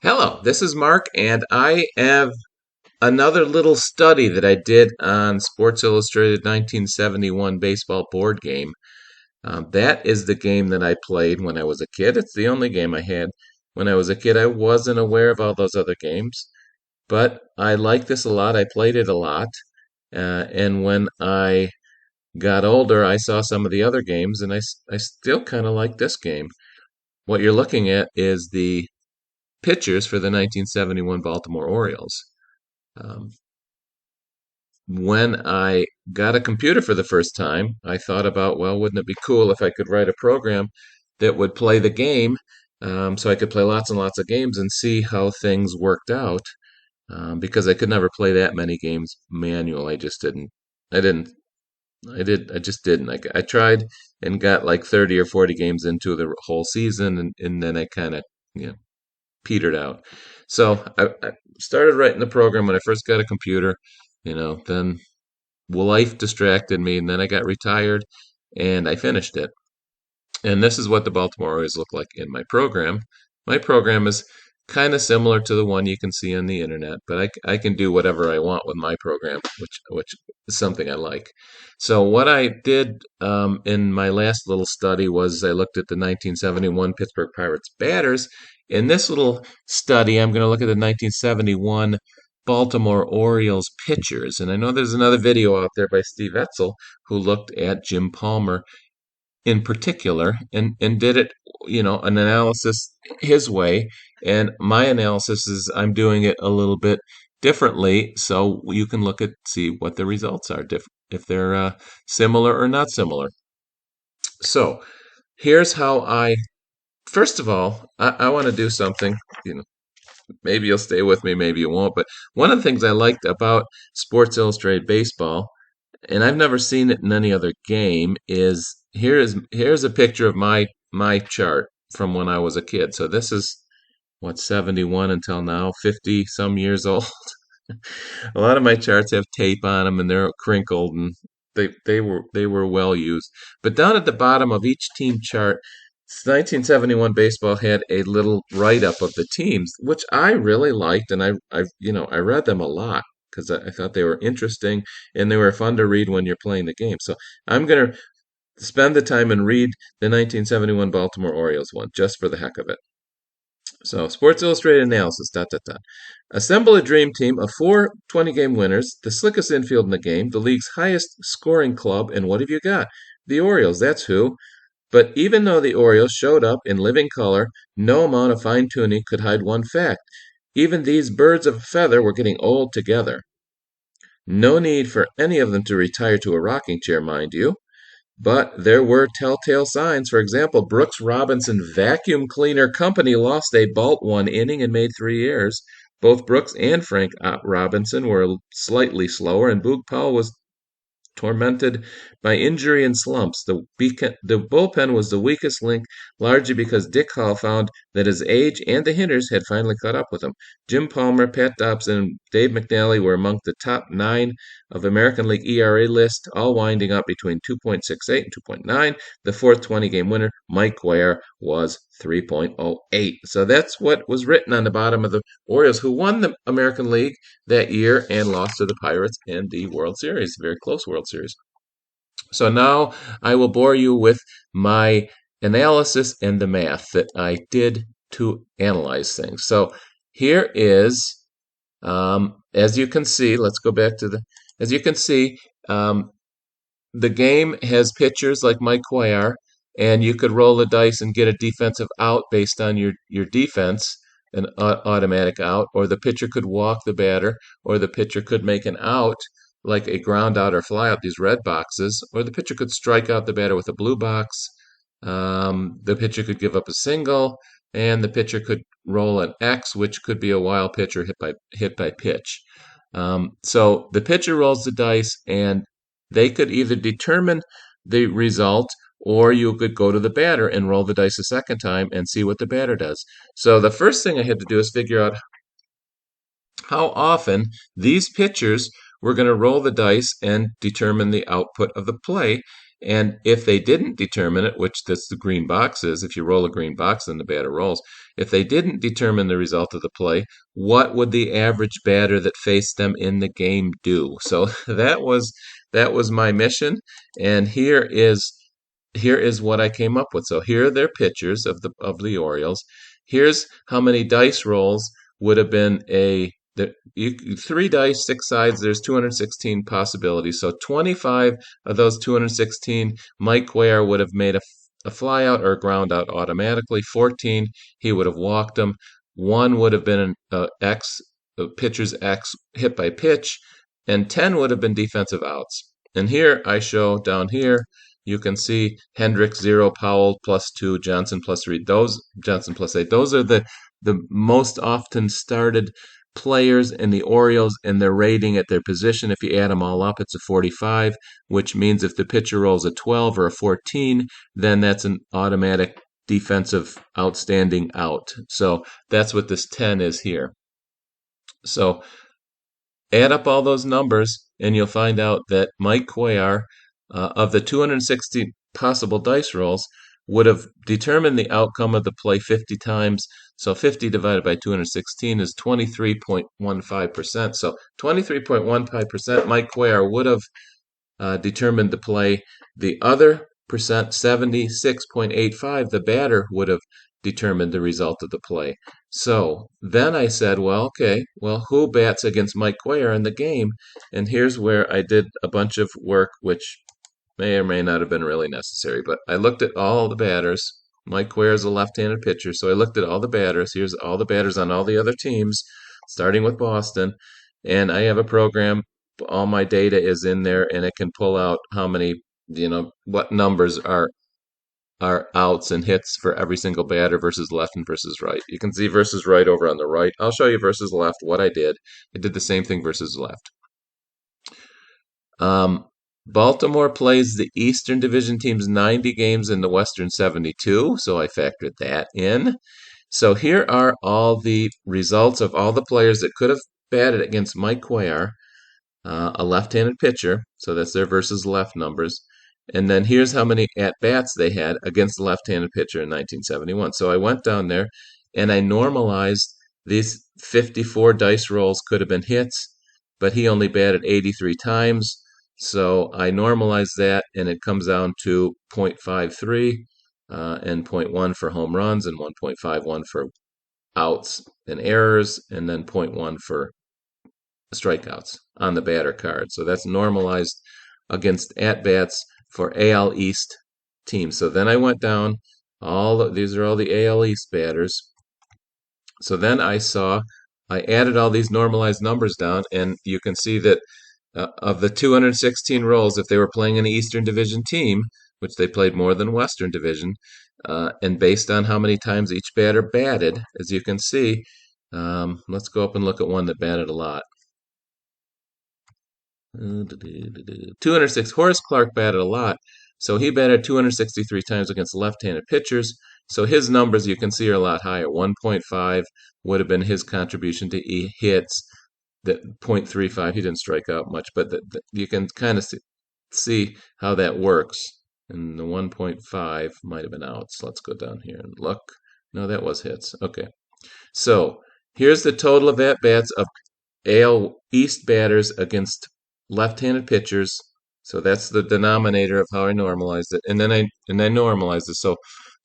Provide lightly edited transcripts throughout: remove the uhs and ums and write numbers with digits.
Hello, this is Mark, and I have another little study that I did on Sports Illustrated 1971 baseball board game. That is the game that I played when I was a kid. It's the only game I had when I was a kid. I wasn't aware of all those other games, but I like this a lot. I played it a lot. And when I got older, I saw some of the other games, and I still kind of like this game. What you're looking at is the pitchers for the 1971 Baltimore Orioles. Um, when I got a computer for the first time, I thought about, well, wouldn't it be cool if I could write a program that would play the game, so I could play lots and lots of games and see how things worked out, because I could never play that many games manual. I just didn't. I didn't. I just didn't. I tried and got like 30 or 40 games into the whole season, and then I kind of, you know, petered out. So I started writing the program when I first got a computer, then life distracted me, and then I got retired and I finished it. And this is what the Baltimore Orioles look like in my program. My program is kind of similar to the one you can see on the internet, but I can do whatever I want with my program, which is something I like. So what I did in my last little study was I looked at the 1971 Pittsburgh Pirates batters. In this little study, I'm going to look at the 1971 Baltimore Orioles pitchers. And I know there's another video out there by Steve Etzel who looked at Jim Palmer in particular and did it, an analysis his way. And my analysis is I'm doing it a little bit differently so you can see what the results are, if they're similar or not similar. So here's how first of all, I want to do something, you know, maybe you'll stay with me, maybe you won't, but one of the things I liked about Sports Illustrated Baseball, and I've never seen it in any other game, is here's a picture of my chart from when I was a kid. So this is what, 71 until now, 50 some years old. A lot of my charts have tape on them and they're crinkled, and they were well used. But down at the bottom of each team chart, 1971 baseball had a little write up of the teams, which I really liked, and I read them a lot because I thought they were interesting and they were fun to read when you're playing the game. So I'm gonna spend the time and read the 1971 Baltimore Orioles one just for the heck of it. So, Sports Illustrated analysis, dot, dot, dot. Assemble a dream team of four 20-game winners, the slickest infield in the game, the league's highest scoring club, and what have you got? The Orioles, that's who. But even though the Orioles showed up in living color, no amount of fine tuning could hide one fact. Even these birds of a feather were getting old together. No need for any of them to retire to a rocking chair, mind you. But there were telltale signs. For example, Brooks Robinson Vacuum Cleaner Company lost a Balt one inning and made 3 errors. Both Brooks and Frank Robinson were slightly slower, and Boog Powell was tormented by injury and slumps. The bullpen was the weakest link, largely because Dick Hall found that his age and the hitters had finally caught up with him. Jim Palmer, Pat Dobson, and Dave McNally were among the top 9 of American League ERA list, all winding up between 2.68 and 2.9. The fourth 20-game winner, Mike Guare, was 3.08. So that's what was written on the bottom of the Orioles, who won the American League that year and lost to the Pirates in the World Series, a very close World Series. So now I will bore you with my analysis and the math that I did to analyze things. So here is, as you can see, let's go back to as you can see, the game has pitchers like Mike Cuellar, and you could roll the dice and get a defensive out based on your defense, an automatic out, or the pitcher could walk the batter, or the pitcher could make an out, like a ground out or fly out, these red boxes, or the pitcher could strike out the batter with a blue box. The pitcher could give up a single, and the pitcher could roll an X, which could be a wild pitch or hit by pitch. So the pitcher rolls the dice, and they could either determine the result, or you could go to the batter and roll the dice a second time and see what the batter does. So the first thing I had to do is figure out how often these pitchers were going to roll the dice and determine the output of the play. And if they didn't determine it, which that's the green box is, if you roll a green box, then the batter rolls. If they didn't determine the result of the play, what would the average batter that faced them in the game do? So that was my mission, and here is what I came up with. So here are their pitchers of the Orioles. Here's how many dice rolls would have been three dice, six sides. There's 216 possibilities. So 25 of those 216, Mike Cuellar would have made a fly out or a ground out automatically. 14, he would have walked them. One would have been an pitcher's X hit by pitch, and 10 would have been defensive outs. And here I show down here, you can see Hendricks 0, Powell +2, Johnson +3, Johnson +8. Those are the most often started players in the Orioles and their rating at their position. If you add them all up, it's a 45, which means if the pitcher rolls a 12 or a 14, then that's an automatic defensive outstanding out. So that's what this 10 is here. So add up all those numbers, and you'll find out that Mike Cuellar, of the 260 possible dice rolls, would have determined the outcome of the play 50 times. So 50 divided by 216 is 23.15%. So 23.15%, Mike Cuellar would have determined the play. The other percent, 76.85, the batter would have determined the result of the play. So then I said, well, okay, well, who bats against Mike Cuellar in the game? And here's where I did a bunch of work, which may or may not have been really necessary. But I looked at all the batters. Mike Cuellar is a left-handed pitcher, so I looked at all the batters. Here's all the batters on all the other teams, starting with Boston. And I have a program. All my data is in there, and it can pull out how many, what numbers are outs and hits for every single batter versus left and versus right. You can see versus right over on the right. I'll show you versus left what I did. I did the same thing versus left. Baltimore plays the Eastern Division teams 90 games and the Western 72, so I factored that in. So here are all the results of all the players that could have batted against Mike Cuellar, a left-handed pitcher, so that's their versus left numbers. And then here's how many at-bats they had against the left-handed pitcher in 1971. So I went down there and I normalized these 54 dice rolls could have been hits, but he only batted 83 times. So I normalized that, and it comes down to 0.53 and 0.1 for home runs and 1.51 for outs and errors, and then 0.1 for strikeouts on the batter card. So that's normalized against at-bats for AL East teams. So then I went down, these are all the AL East batters. So then I added all these normalized numbers down, and you can see that of the 216 rolls, if they were playing an Eastern Division team, which they played more than Western Division, and based on how many times each batter batted, as you can see, let's go up and look at one that batted a lot. 206. Horace Clarke batted a lot, so he batted 263 times against left-handed pitchers. So his numbers, you can see, are a lot higher. 1.5 would have been his contribution to hits. That 0.35, he didn't strike out much, but you can kind of see how that works. And the 1.5 might have been outs. Let's go down here and look. No, that was hits. Okay. So here's the total of at-bats of AL East batters against left-handed pitchers. So that's the denominator of how I normalized it. And then I normalized it.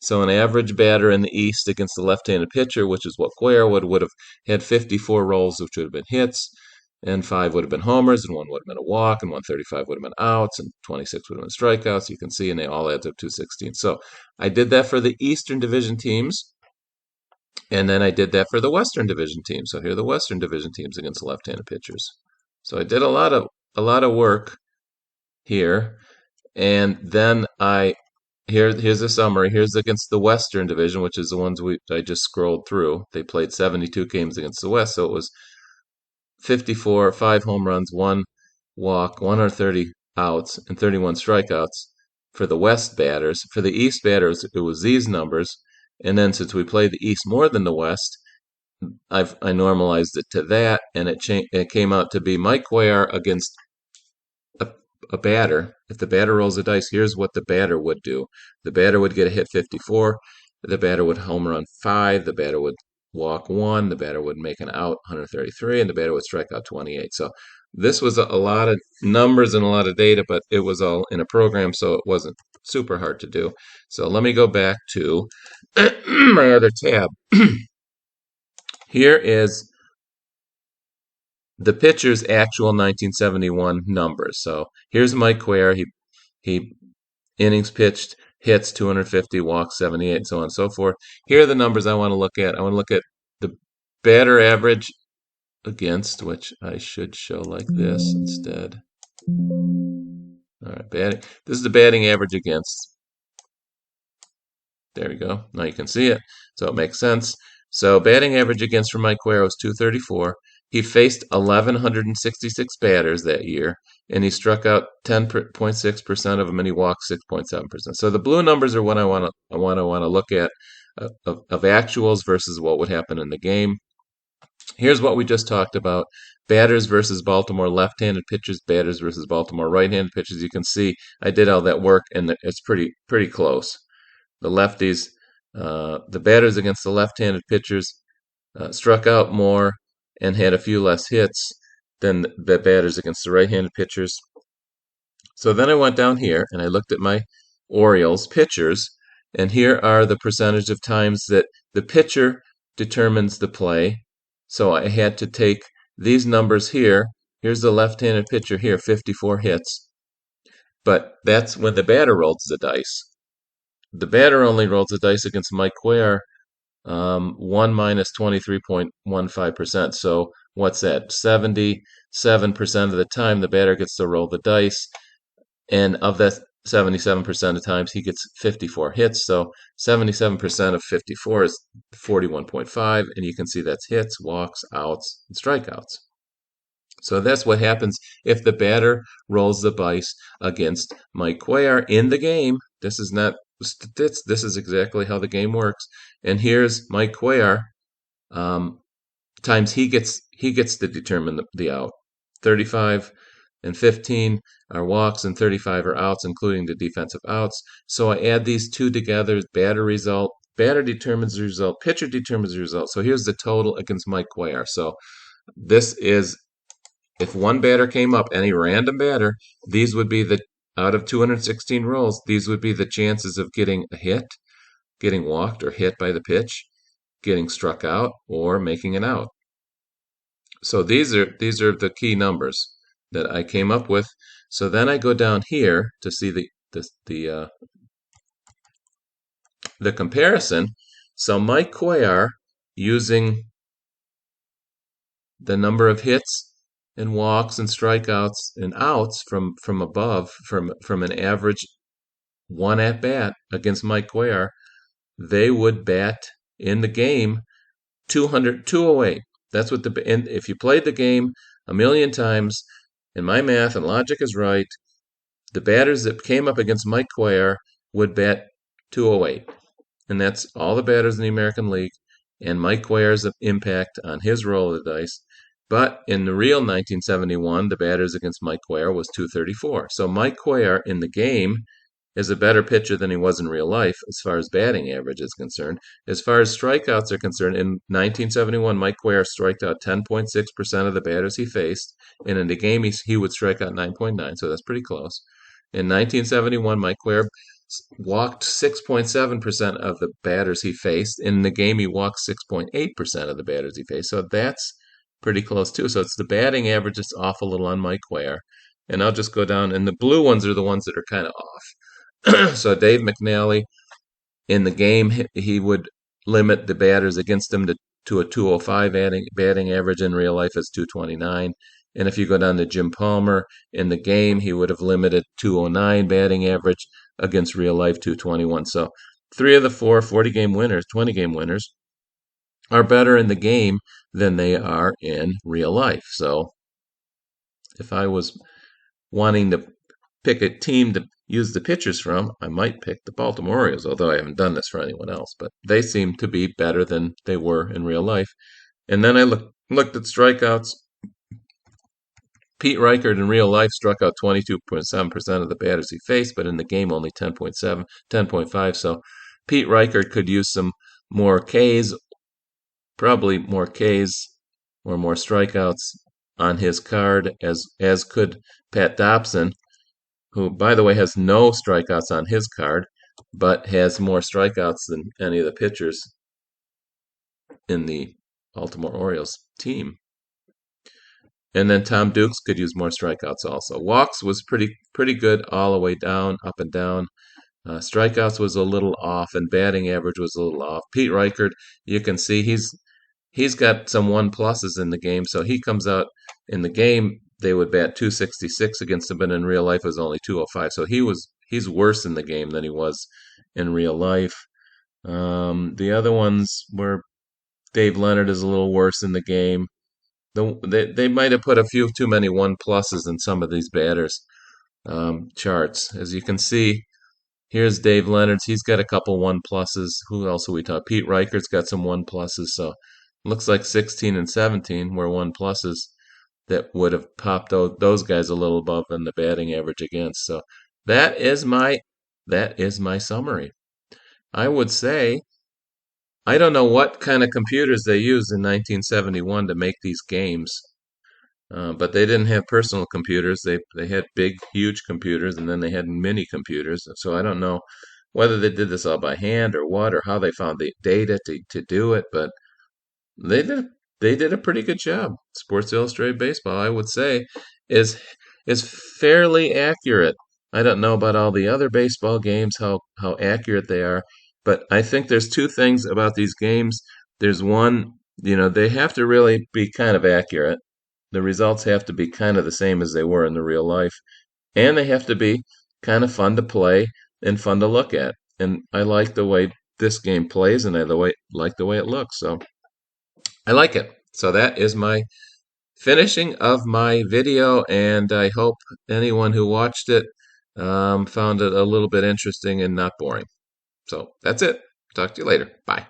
So an average batter in the East against the left-handed pitcher, which is what Cuellar would have had 54 rolls, which would have been hits, and 5 would have been homers, and 1 would have been a walk, and 135 would have been outs, and 26 would have been strikeouts. You can see, and they all add up to 216. So I did that for the Eastern Division teams. And then I did that for the Western Division teams. So here are the Western Division teams against left-handed pitchers. So I did a lot of work here. And then here's a summary. Here's against the Western Division, which is the ones I just scrolled through. They played 72 games against the West, so it was 54, 5 home runs, 1 walk, 130 outs, and 31 strikeouts for the West batters. For the East batters, it was these numbers. And then since we played the East more than the West, I normalized it to that, and it came out to be Mike Cuellar against a batter, if the batter rolls the dice, here's what the batter would do. The batter would get a hit 54, the batter would home run 5, the batter would walk 1, the batter would make an out 133, and the batter would strike out 28. So this was a lot of numbers and a lot of data, but it was all in a program, so it wasn't super hard to do. So let me go back to my other tab. Here is the pitcher's actual 1971 numbers. So here's Mike Cuellar. He innings pitched, hits 250, walks 78, and so on and so forth. Here are the numbers I want to look at. I want to look at the batter average against, which I should show like this instead. All right, batting. This is the batting average against. There we go. Now you can see it, so it makes sense. So batting average against for Mike Cuellar was 234. He faced 1,166 batters that year, and he struck out 10.6% of them, and he walked 6.7%. So the blue numbers are what I want to look at of actuals versus what would happen in the game. Here's what we just talked about: batters versus Baltimore left-handed pitchers, batters versus Baltimore right-handed pitchers. You can see I did all that work, and it's pretty close. The lefties, the batters against the left-handed pitchers struck out more and had a few less hits than the batters against the right-handed pitchers. So then I went down here and I looked at my Orioles pitchers, and here are the percentage of times that the pitcher determines the play. So I had to take these numbers here. Here's the left-handed pitcher here, 54 hits. But that's when the batter rolls the dice. The batter only rolls the dice against Mike Cuellar, 1 minus 23.15%. So what's that? 77% of the time the batter gets to roll the dice, and of that 77% of times he gets 54 hits. So 77% of 54 is 41.5, and you can see that's hits, walks, outs, and strikeouts. So that's what happens if the batter rolls the dice against Mike Cuellar in the game. This is not this is exactly how the game works. And here's Mike Cuellar. Times he gets to determine the out. 35 and 15 are walks and 35 are outs, including the defensive outs. So I add these two together. Batter result. Batter determines the result. Pitcher determines the result. So here's the total against Mike Cuellar. So this is, if one batter came up, any random batter, these would be the, out of 216 rolls, these would be the chances of getting a hit, getting walked or hit by the pitch, getting struck out, or making an out. So these are the key numbers that I came up with. So then I go down here to see the comparison. So Mike Cuellar, using the number of hits and walks and strikeouts and outs from above, from an average one at bat against Mike Cuellar, they would bat in the game 208. That's what and if you played the game a million times, and my math and logic is right, the batters that came up against Mike Cuellar would bat 208. And that's all the batters in the American League, and Mike Cuellar's impact on his roll of the dice. But in the real 1971, the batters against Mike Cuellar was 234. So Mike Cuellar in the game is a better pitcher than he was in real life as far as batting average is concerned. As far as strikeouts are concerned, in 1971, Mike Cuellar striked out 10.6% of the batters he faced, and in the game he would strike out 9.9, so that's pretty close. In 1971, Mike Cuellar walked 6.7% of the batters he faced. In the game, he walked 6.8% of the batters he faced. So that's pretty close too. So it's the batting average that's off a little on Mike Cuellar. And I'll just go down, and the blue ones are the ones that are kind of off. So Dave McNally, in the game, he would limit the batters against him to a 205 batting average. In real life, it's 229. And if you go down to Jim Palmer, in the game, he would have limited 209 batting average against real life 221. So 3 of the 4 40-game winners, 20-game winners, are better in the game than they are in real life. So if I was wanting to pick a team to use the pitchers from, I might pick the Baltimore Orioles, although I haven't done this for anyone else. But they seem to be better than they were in real life. And then I looked at strikeouts, Pete Reichert in real life struck out 22.7% of the batters he faced, but in the game only 10.7, 10.5. So Pete Reichert could use some more Ks, probably more Ks or more strikeouts on his card, as could Pat Dobson, who, by the way, has no strikeouts on his card, but has more strikeouts than any of the pitchers in the Baltimore Orioles team. And then Tom Dukes could use more strikeouts also. Walks was pretty good all the way down, up and down. Strikeouts was a little off, and batting average was a little off. Pete Reichert, you can see he's got some 1+s in the game, so he comes out in the game. They would bat 266 against him, but in real life it was only 205. So he's worse in the game than he was in real life. The other ones were Dave Leonard is a little worse in the game. They might have put a few too many 1+s in some of these batters charts. As you can see, here's Dave Leonard's. He's got a couple 1+s. Who else are we talking? Pete Reichert's got some 1+s. So looks like 16 and 17 were 1+s that would have popped those guys a little above in the batting average against. So that is my summary. I would say I don't know what kind of computers they used in 1971 to make these games. But they didn't have personal computers. They had big, huge computers, and then they had mini computers. So I don't know whether they did this all by hand or what, or how they found the data to do it. But they did they did a pretty good job. Sports Illustrated Baseball, I would say, is is fairly accurate. I don't know about all the other baseball games, how accurate they are, but I think there's two things about these games. There's one, they have to really be kind of accurate. The results have to be kind of the same as they were in the real life, and they have to be kind of fun to play and fun to look at. And I like the way this game plays, and I like the way it looks. So I like it. So that is my finishing of my video, and I hope anyone who watched it found it a little bit interesting and not boring. So that's it. Talk to you later. Bye.